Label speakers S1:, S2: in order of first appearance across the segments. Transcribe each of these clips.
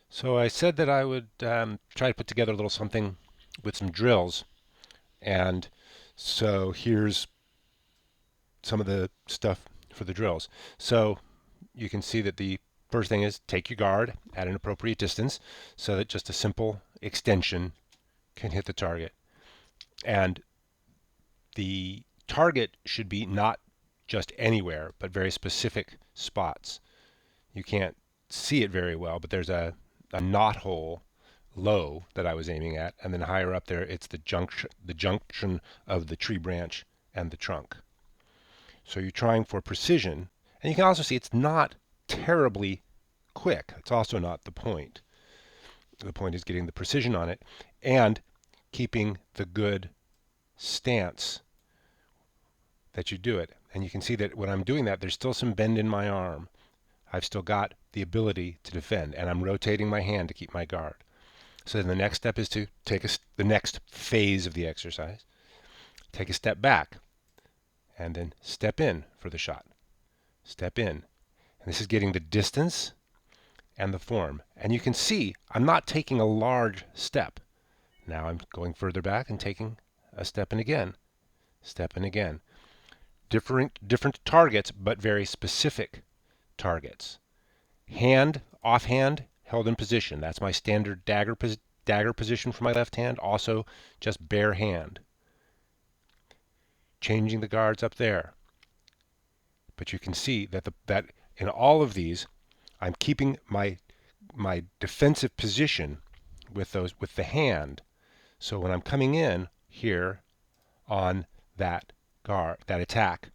S1: So I said that I would try to put together a little something with some drills. And so here's some of the stuff for the drills. So you can see that the first thing is take your guard at an appropriate distance so that just a simple extension can hit the target. And the target should be not just anywhere, but very specific spots. You can't see it very well, but there's a knot hole low that I was aiming at, and then higher up there it's the junction of the tree branch and the trunk. So you're trying for precision, and you can also see it's not terribly quick. It's also not the point. The point is getting the precision on it and keeping the good stance that you do it. And you can see that when I'm doing that, there's still some bend in my arm. I've still got the ability to defend, and I'm rotating my hand to keep my guard. So then the next step is to take the next phase of the exercise. Take a step back, and then step in for the shot. Step in. And this is getting the distance and the form. And you can see I'm not taking a large step. Now I'm going further back and taking a step in again. Step in again. Different targets, but very specific targets. Hand, offhand, held in position. That's my standard dagger position for my left hand. Also, just bare hand. Changing the guards up there. But you can see that that in all of these, I'm keeping my defensive position with the hand. So when I'm coming in here on that guard, that attack,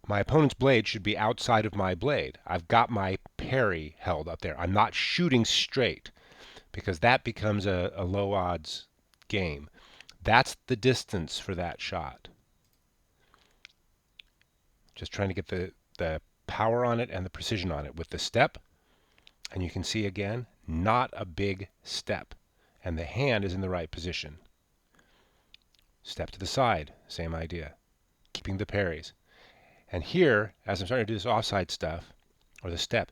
S1: my opponent's blade should be outside of my blade. I've got my parry held up there. I'm not shooting straight because that becomes a low odds game. That's the distance for that shot. Just trying to get the power on it and the precision on it with the step. And you can see again, not a big step. And the hand is in the right position. Step to the side, same idea. Keeping the parries. And here, as I'm starting to do this offside stuff, or the step,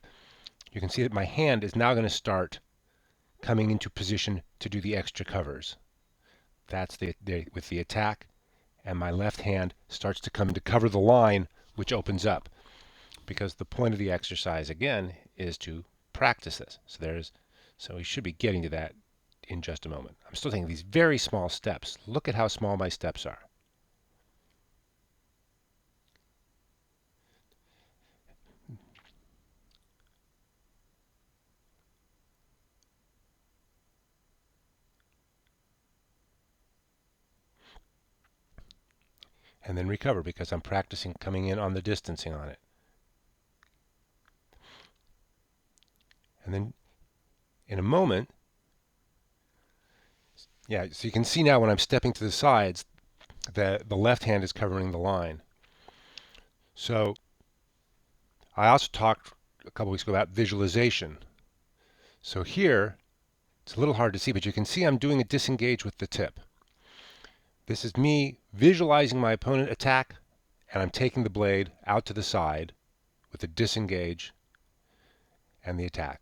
S1: you can see that my hand is now going to start coming into position to do the extra covers. That's with the attack, and my left hand starts to come to cover the line, which opens up. Because the point of the exercise, again, is to practice this. So we should be getting to that in just a moment. I'm still taking these very small steps. Look at how small my steps are. And then recover because I'm practicing coming in on the distancing on it. And then in a moment, yeah, so you can see now when I'm stepping to the sides that the left hand is covering the line. So I also talked a couple weeks ago about visualization. So here, it's a little hard to see, but you can see I'm doing a disengage with the tip. This is me visualizing my opponent attack, and I'm taking the blade out to the side with the disengage and the attack.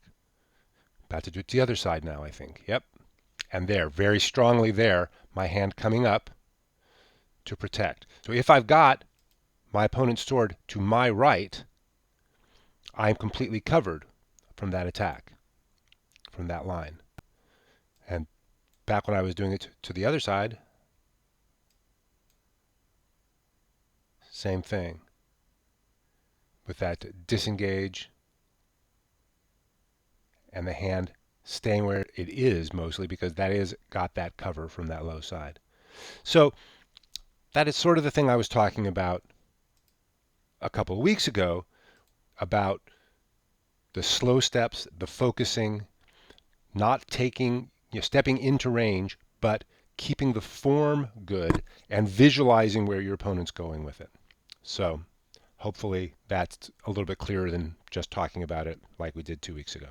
S1: About to do it to the other side now, I think. Yep. And there, very strongly there, my hand coming up to protect. So if I've got my opponent's sword to my right, I'm completely covered from that attack, from that line. And back when I was doing it to the other side, same thing. With that disengage and the hand staying where it is mostly because that is got that cover from that low side. So that is sort of the thing I was talking about a couple of weeks ago about the slow steps, the focusing, not taking, stepping into range, but keeping the form good and visualizing where your opponent's going with it. So hopefully that's a little bit clearer than just talking about it like we did 2 weeks ago.